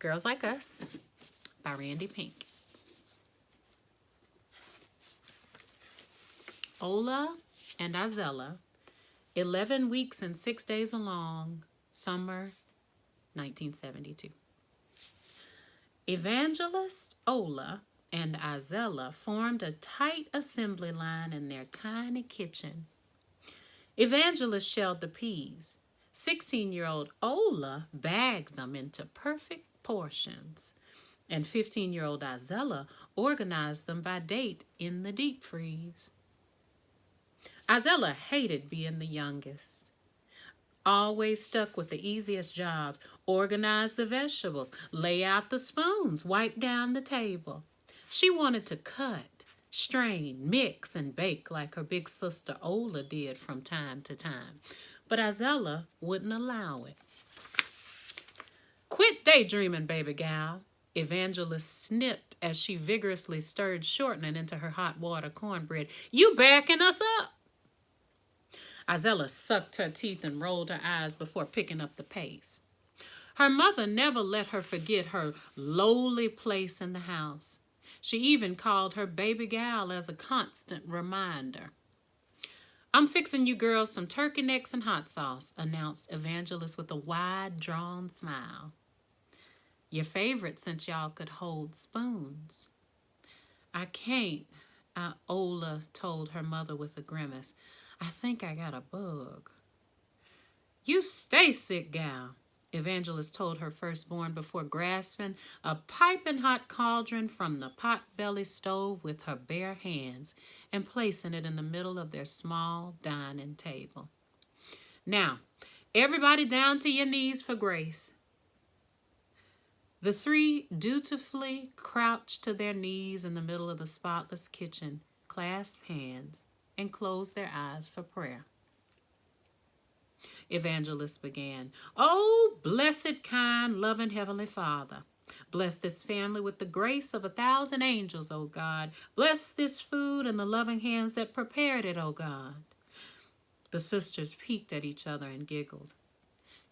Girls Like Us by Randi Pink. Ola and Azella, 11 weeks and 6 days along, summer 1972. Evangelist Ola and Azella formed a tight assembly line in their tiny kitchen. Evangelist shelled the peas. 16-year-old Ola bagged them into perfect portions, and 15-year-old Azella organized them by date in the deep freeze. Azella hated being the youngest. Always stuck with the easiest jobs, organize the vegetables, lay out the spoons, wipe down the table. She wanted to cut, strain, mix, and bake like her big sister Ola did from time to time. But Azella wouldn't allow it. Quit daydreaming, baby gal. Evangelist snipped as she vigorously stirred shortening into her hot water cornbread. You backing us up? Azella sucked her teeth and rolled her eyes before picking up the pace. Her mother never let her forget her lowly place in the house. She even called her baby gal as a constant reminder. I'm fixing you girls some turkey necks and hot sauce, announced Evangelist with a wide-drawn smile. Your favorite since y'all could hold spoons. I can't, Ola told her mother with a grimace. I think I got a bug. You stay sick, gal, Evangelist told her firstborn before grasping a piping hot cauldron from the pot-belly stove with her bare hands and placing it in the middle of their small dining table. Now, everybody down to your knees for grace. The three dutifully crouched to their knees in the middle of the spotless kitchen, clasped hands, and closed their eyes for prayer. Evangelist began, Oh, blessed, kind, loving Heavenly Father, bless this family with the grace of 1,000 angels, O God. Bless this food and the loving hands that prepared it, O God. The sisters peeked at each other and giggled.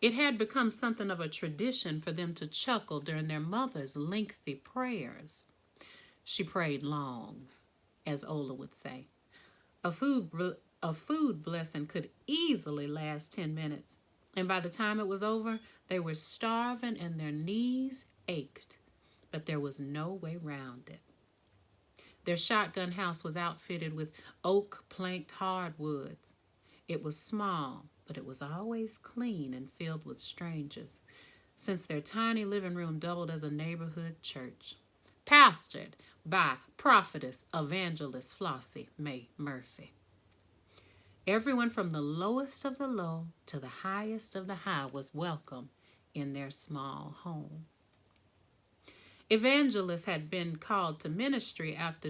It had become something of a tradition for them to chuckle during their mother's lengthy prayers. She prayed long, as Ola would say. A food blessing could easily last 10 minutes, and by the time it was over, they were starving and their knees ached, but there was no way round it. Their shotgun house was outfitted with oak-planked hardwoods. It was small, but it was always clean and filled with strangers, since their tiny living room doubled as a neighborhood church, pastored by prophetess evangelist Flossie Mae Murphy. Everyone from the lowest of the low to the highest of the high was welcome in their small home. Evangelist had been called to ministry after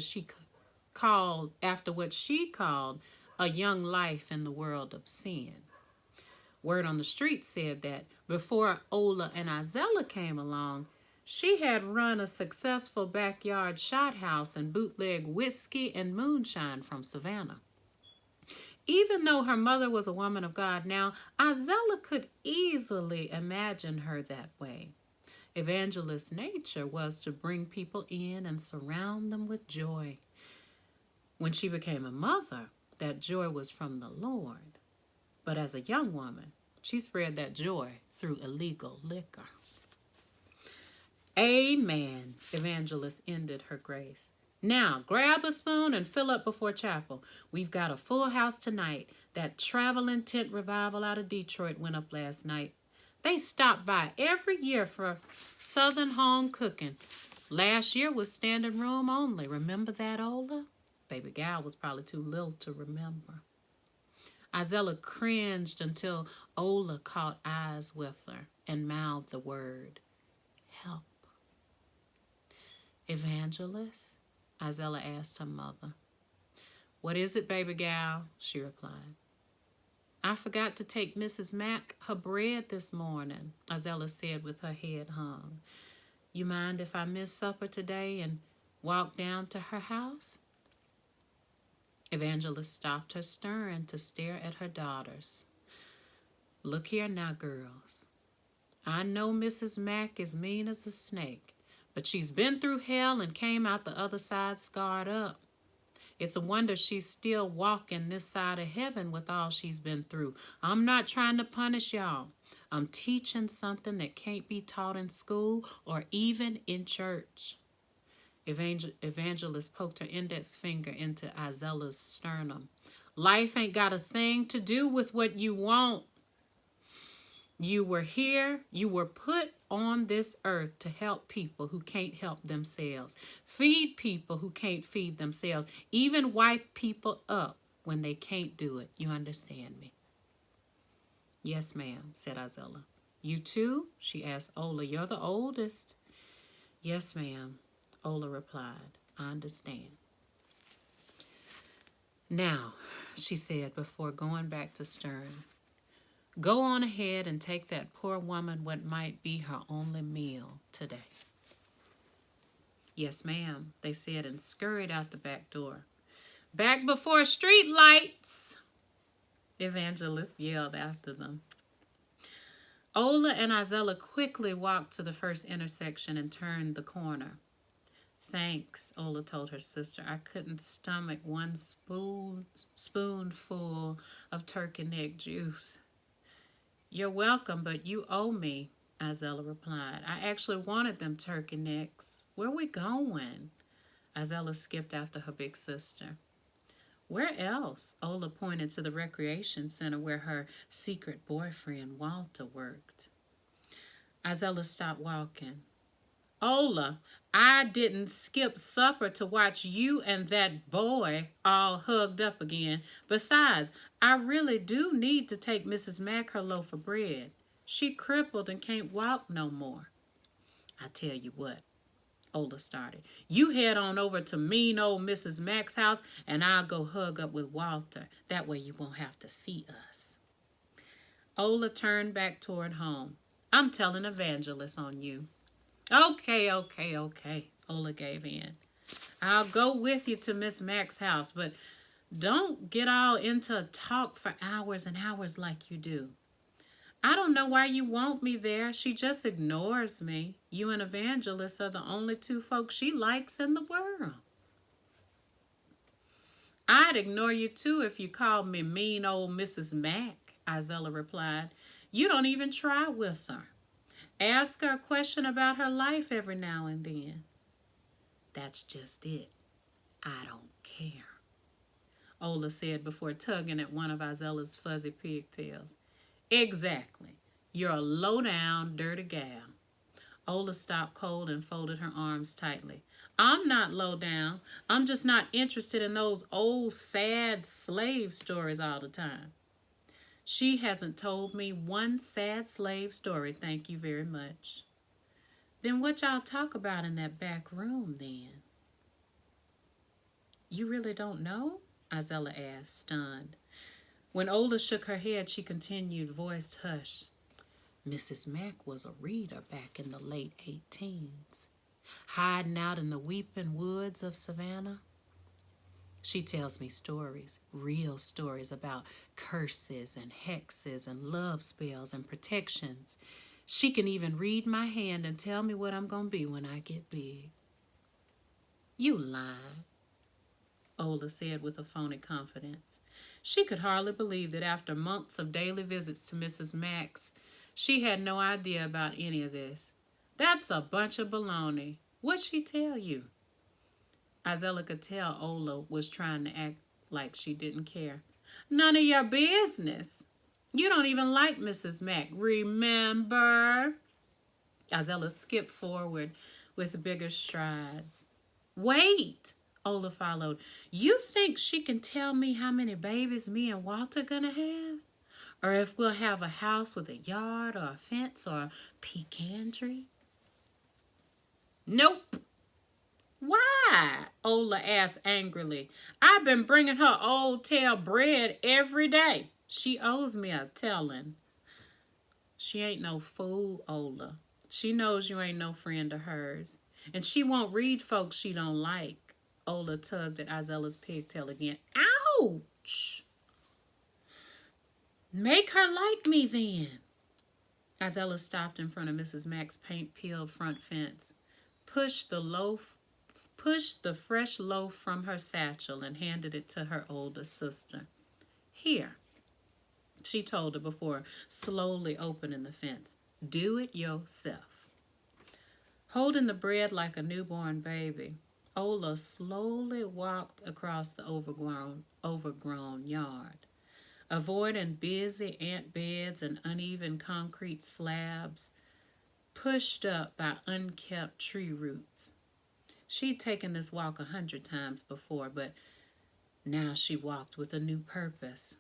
what she called a young life in the world of sin. Word on the street said that before Ola and Azella came along, she had run a successful backyard shot house and bootleg whiskey and moonshine from Savannah. Even though her mother was a woman of God now, Azella could easily imagine her that way. Evangelist's nature was to bring people in and surround them with joy. When she became a mother, that joy was from the Lord. But as a young woman, she spread that joy through illegal liquor. Amen, Evangelist ended her grace. Now, grab a spoon and fill up before chapel. We've got a full house tonight. That traveling tent revival out of Detroit went up last night. They stop by every year for Southern home cooking. Last year was standing room only. Remember that, Ola? Baby gal was probably too little to remember. Azella cringed until Ola caught eyes with her and mouthed the word, help. Evangelist? Azella asked her mother. What is it, baby gal? She replied. I forgot to take Mrs. Mack her bread this morning, Azella said with her head hung. You mind if I miss supper today and walk down to her house? Evangelist stopped her stirring to stare at her daughters. Look here now, girls. I know Mrs. Mack is mean as a snake, but she's been through hell and came out the other side scarred up. It's a wonder she's still walking this side of heaven with all she's been through. I'm not trying to punish y'all. I'm teaching something that can't be taught in school or even in church. Evangelist poked her index finger into Izella's sternum. Life ain't got a thing to do with what you want. You were here, you were put on this earth to help people who can't help themselves, feed people who can't feed themselves, even wipe people up when they can't do it. You understand me? Yes, ma'am, said Izella. You too? She asked Ola. You're the oldest. Yes, ma'am, Ola replied. I understand. Now, she said before going back to Stern, go on ahead and take that poor woman what might be her only meal today. Yes, ma'am, they said and scurried out the back door. Back before street lights, Evangelist yelled after them. Ola and Izella quickly walked to the first intersection and turned the corner. Thanks, Ola told her sister. I couldn't stomach one spoonful of turkey neck juice. You're welcome, but you owe me, Izella replied. I actually wanted them turkey necks. Where we going? Izella skipped after her big sister. Where else? Ola pointed to the recreation center where her secret boyfriend Walter worked. Izella stopped walking. Ola, I didn't skip supper to watch you and that boy all hugged up again. Besides, I really do need to take Mrs. Mack her loaf of bread. She crippled and can't walk no more. I tell you what, Ola started. You head on over to mean old Mrs. Mack's house and I'll go hug up with Walter. That way you won't have to see us. Ola turned back toward home. I'm telling Evangelist on you. Okay, Ola gave in. I'll go with you to Miss Mack's house, but don't get all into talk for hours and hours like you do. I don't know why you want me there. She just ignores me. You and Evangelist are the only two folks she likes in the world. I'd ignore you too if you called me mean old Mrs. Mack, Izella replied. You don't even try with her. Ask her a question about her life every now and then. That's just it. I don't care, Ola said before tugging at one of Izella's fuzzy pigtails. Exactly. You're a low-down, dirty gal. Ola stopped cold and folded her arms tightly. I'm not low down. I'm just not interested in those old, sad slave stories all the time. She hasn't told me one sad slave story, thank you very much. Then what y'all talk about in that back room, then? You really don't know? Izella asked, stunned. When Ola shook her head, she continued, voiced hush. Mrs. Mack was a reader back in the late 18s, hiding out in the weeping woods of Savannah. She tells me stories, real stories about curses and hexes and love spells and protections. She can even read my hand and tell me what I'm going to be when I get big. You lie, Ola said with a phony confidence. She could hardly believe that after months of daily visits to Mrs. Mack's, she had no idea about any of this. That's a bunch of baloney. What'd she tell you? Izella could tell Ola was trying to act like she didn't care. None of your business. You don't even like Mrs. Mack, remember? Izella skipped forward with bigger strides. Wait, Ola followed. You think she can tell me how many babies me and Walter gonna have? Or if we'll have a house with a yard or a fence or a pecan tree? Nope. Why? Ola asked angrily. I've been bringing her old tail bread every day. She owes me a telling. She ain't no fool, Ola. She knows you ain't no friend of hers. And she won't read folks she don't like. Ola tugged at Izella's pigtail again. Ouch! Make her like me then. Isella stopped in front of Mrs. Mack's paint-peeled front fence, pushed the fresh loaf from her satchel and handed it to her oldest sister. Here, she told her before slowly opening the fence. Do it yourself. Holding the bread like a newborn baby, Ola slowly walked across the overgrown yard, avoiding busy ant beds and uneven concrete slabs pushed up by unkept tree roots. She'd taken this walk 100 times before, but now she walked with a new purpose.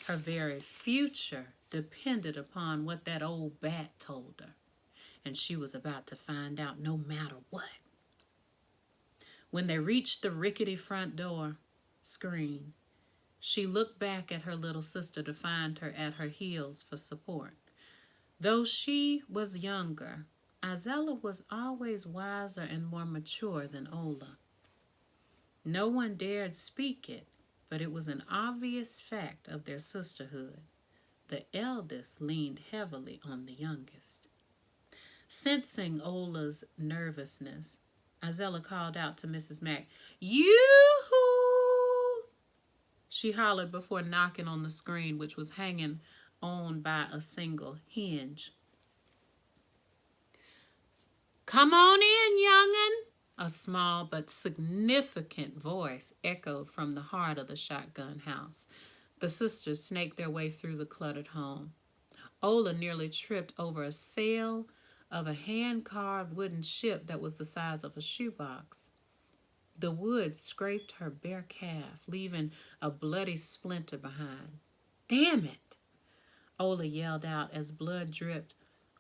Her very future depended upon what that old bat told her, and she was about to find out no matter what. When they reached the rickety front door screen, she looked back at her little sister to find her at her heels for support. Though she was younger, Isella was always wiser and more mature than Ola. No one dared speak it, but it was an obvious fact of their sisterhood. The eldest leaned heavily on the youngest. Sensing Ola's nervousness, Isella called out to Mrs. Mack, "Yoo-hoo!" She hollered before knocking on the screen, which was hanging on by a single hinge. "Come on in, young'un," a small but significant voice echoed from the heart of the shotgun house. The sisters snaked their way through the cluttered home. Ola nearly tripped over a sail of a hand-carved wooden ship that was the size of a shoebox. The wood scraped her bare calf, leaving a bloody splinter behind. "Damn it!" Ola yelled out as blood dripped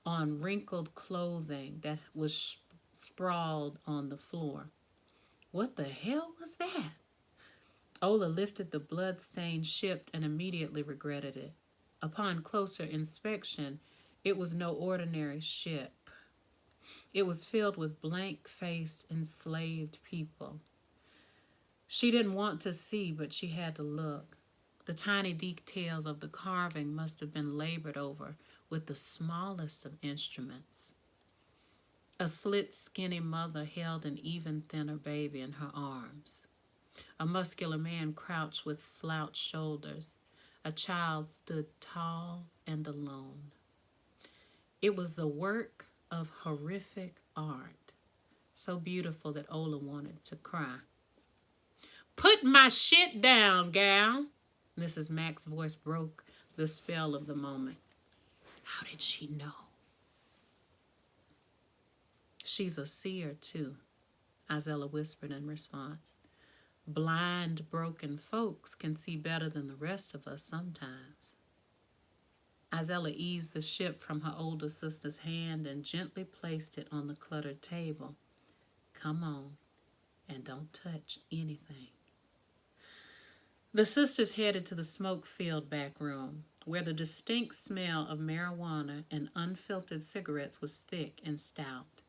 on wrinkled clothing that was sprawled on the floor. What the hell was that? Ola lifted the blood-stained ship and immediately regretted it. Upon closer inspection, it was no ordinary ship. It was filled with blank-faced, enslaved people. She didn't want to see, but she had to look. The tiny details of the carving must have been labored over with the smallest of instruments. A slit, skinny mother held an even thinner baby in her arms. A muscular man crouched with slouched shoulders. A child stood tall and alone. It was the work of horrific art, so beautiful that Ola wanted to cry. "Put my shit down, gal." Mrs. Mack's voice broke the spell of the moment. How did she know? "She's a seer, too," Isella whispered in response. "Blind, broken folks can see better than the rest of us sometimes." Isella eased the ship from her older sister's hand and gently placed it on the cluttered table. "Come on, and don't touch anything." The sisters headed to the smoke-filled back room, where the distinct smell of marijuana and unfiltered cigarettes was thick and stout.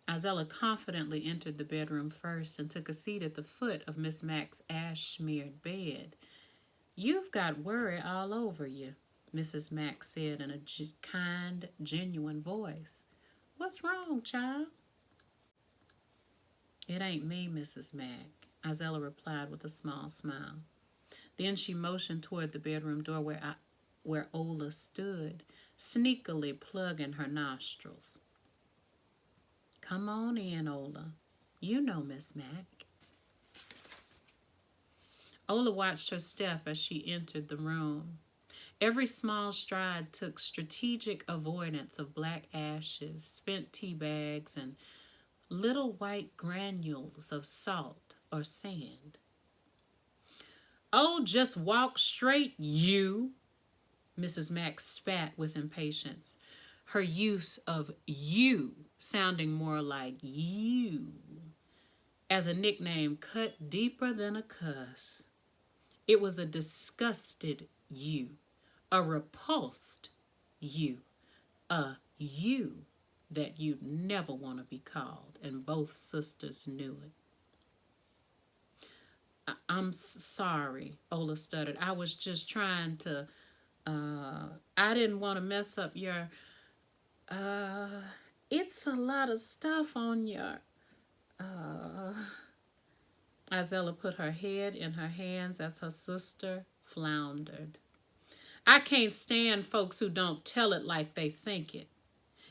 Isella confidently entered the bedroom first and took a seat at the foot of Miss Mack's ash-smeared bed. "You've got worry all over you," Mrs. Mack said in a kind, genuine voice. "What's wrong, child?" "It ain't me, Mrs. Mack," Isella replied with a small smile. Then she motioned toward the bedroom door where Ola stood, sneakily plugging her nostrils. "Come on in, Ola. You know Miss Mack." Ola watched her step as she entered the room. Every small stride took strategic avoidance of black ashes, spent tea bags, and little white granules of salt or sand. "Oh, just walk straight, you!" Mrs. Mack spat with impatience, her use of "you" sounding more like "you" as a nickname cut deeper than a cuss. It was a disgusted you, a repulsed you, a you that you'd never want to be called, and both sisters knew it. "I'm sorry," Ola stuttered. "I was just trying to, I didn't want to mess up your Uh, it's a lot of stuff on your, uh... Isella put her head in her hands as her sister floundered. I can't stand folks who don't tell it like they think it.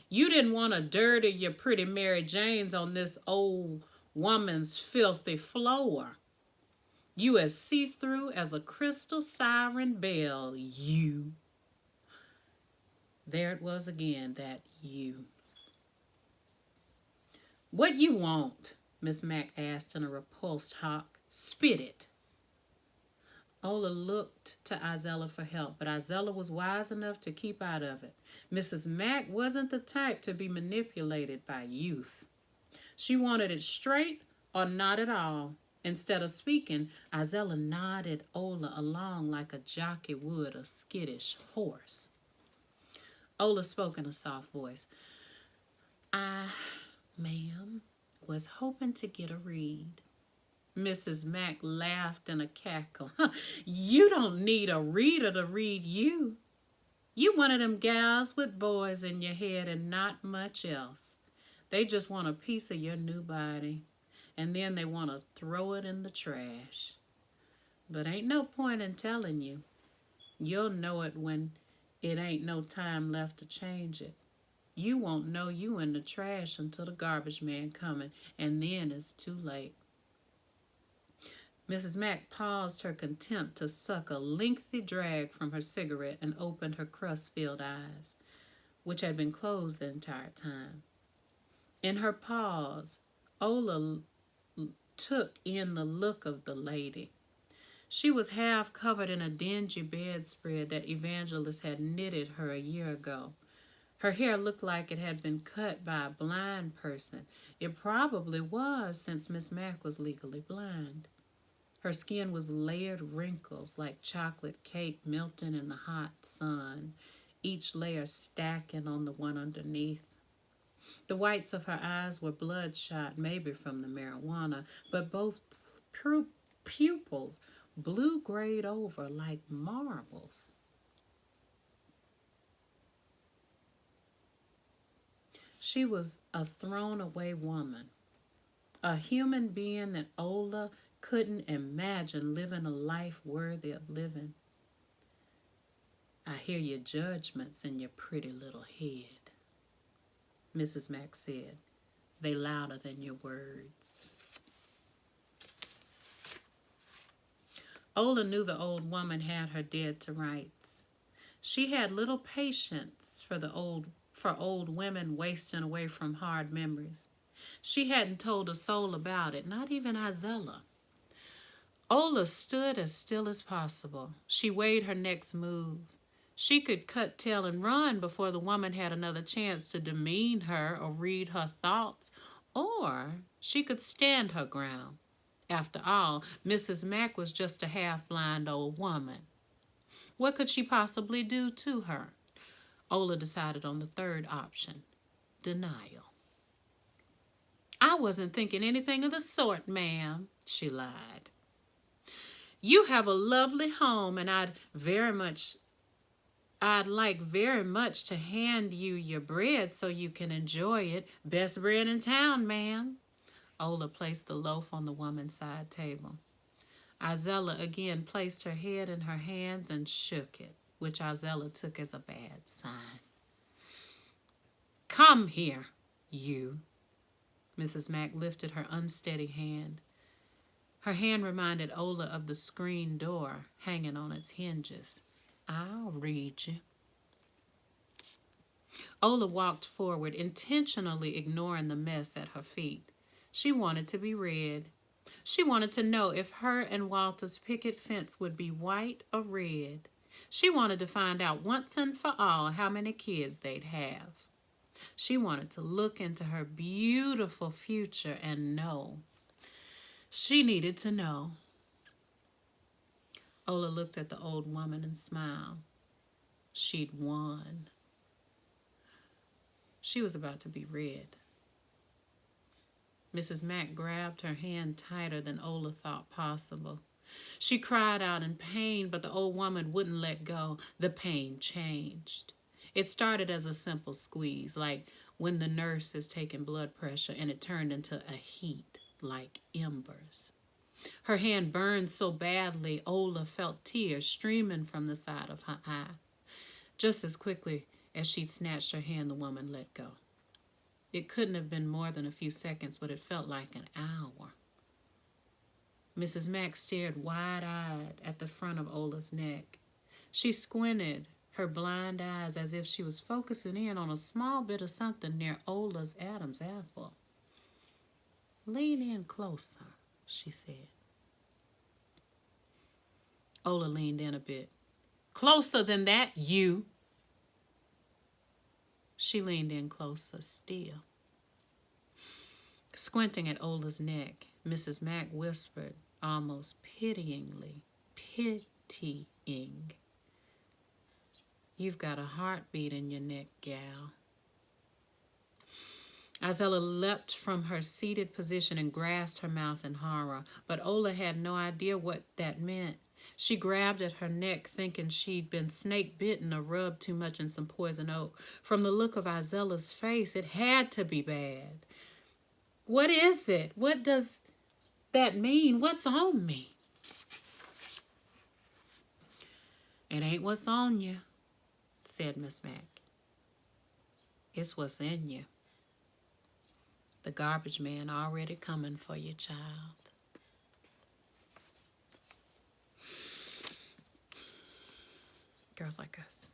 You didn't want to dirty your pretty Mary Janes on this old woman's filthy floor. You as see-through as a crystal siren bell, you. There it was again, that you. What you want? Miss Mac asked in a repulsed hawk. Spit it. Ola looked to Isella for help, but Isella was wise enough to keep out of it. Mrs. Mac wasn't the type to be manipulated by youth. She wanted it straight or not at all. Instead of speaking, Isella nodded Ola along like a jockey would a skittish horse. Ola spoke in a soft voice. I, ma'am, was hoping to get a read. Mrs. Mac laughed in a cackle. You don't need a reader to read you. You one of them gals with boys in your head and not much else. They just want a piece of your new body, and then they want to throw it in the trash. But ain't no point in telling you. You'll know it when it ain't no time left to change it. You won't know you in the trash until the garbage man coming, and then it's too late. Mrs. Mac paused her contempt to suck a lengthy drag from her cigarette and opened her crust-filled eyes, which had been closed the entire time. In her pause, Ola took in the look of the lady. She was half covered in a dingy bedspread that Evangelist had knitted her a year ago. Her hair looked like it had been cut by a blind person. It probably was, since Miss Mac was legally blind. Her skin was layered wrinkles like chocolate cake melting in the hot sun, each layer stacking on the one underneath. The whites of her eyes were bloodshot, maybe from the marijuana, but both pupils blue-grayed over like marbles. She was a thrown-away woman, a human being that Ola couldn't imagine living a life worthy of living. I hear your judgments in your pretty little head, Mrs. Mac said. They louder than your words. Ola knew the old woman had her dead to rights. She had little patience for old women wasting away from hard memories. She hadn't told a soul about it, not even Isella. Ola stood as still as possible. She weighed her next move. She could cut tail and run before the woman had another chance to demean her or read her thoughts, or she could stand her ground. After all, Mrs. Mac was just a half-blind old woman. What could she possibly do to her? Ola decided on the third option, denial. I wasn't thinking anything of the sort, ma'am, she lied. You have a lovely home, and I'd like very much to hand you your bread so you can enjoy it. Best bread in town, ma'am. Ola placed the loaf on the woman's side table. Isella again placed her head in her hands and shook it, which Isella took as a bad sign. Come here, you. Mrs. Mac lifted her unsteady hand. Her hand reminded Ola of the screen door hanging on its hinges. I'll read you. Ola walked forward, intentionally ignoring the mess at her feet. She wanted to be read. She wanted to know if her and Walter's picket fence would be white or red. She wanted to find out once and for all how many kids they'd have. She wanted to look into her beautiful future and know. She needed to know. Ola looked at the old woman and smiled. She'd won. She was about to be read. Mrs. Mac grabbed her hand tighter than Ola thought possible. She cried out in pain, but the old woman wouldn't let go. The pain changed. It started as a simple squeeze, like when the nurse is taking blood pressure, and it turned into a heat like embers. Her hand burned so badly, Ola felt tears streaming from the side of her eye. Just as quickly as she'd snatched her hand, the woman let go. It couldn't have been more than a few seconds, but it felt like an hour. Mrs. Mack stared wide-eyed at the front of Ola's neck. She squinted her blind eyes as if she was focusing in on a small bit of something near Ola's Adam's apple. "Lean in closer," she said. Ola leaned in a bit. "Closer than that, you." She leaned in closer still. Squinting at Ola's neck, Mrs. Mack whispered, almost pityingly, pitying, "You've got a heartbeat in your neck, gal." Isella leapt from her seated position and grasped her mouth in horror, but Ola had no idea what that meant. She grabbed at her neck, thinking she'd been snake-bitten or rubbed too much in some poison oak. From the look of Isella's face, it had to be bad. "What is it? What does that mean? What's on me?" "It ain't what's on you," said Miss Mack. "It's what's in you. The garbage man already coming for you, child." Girls Like Us.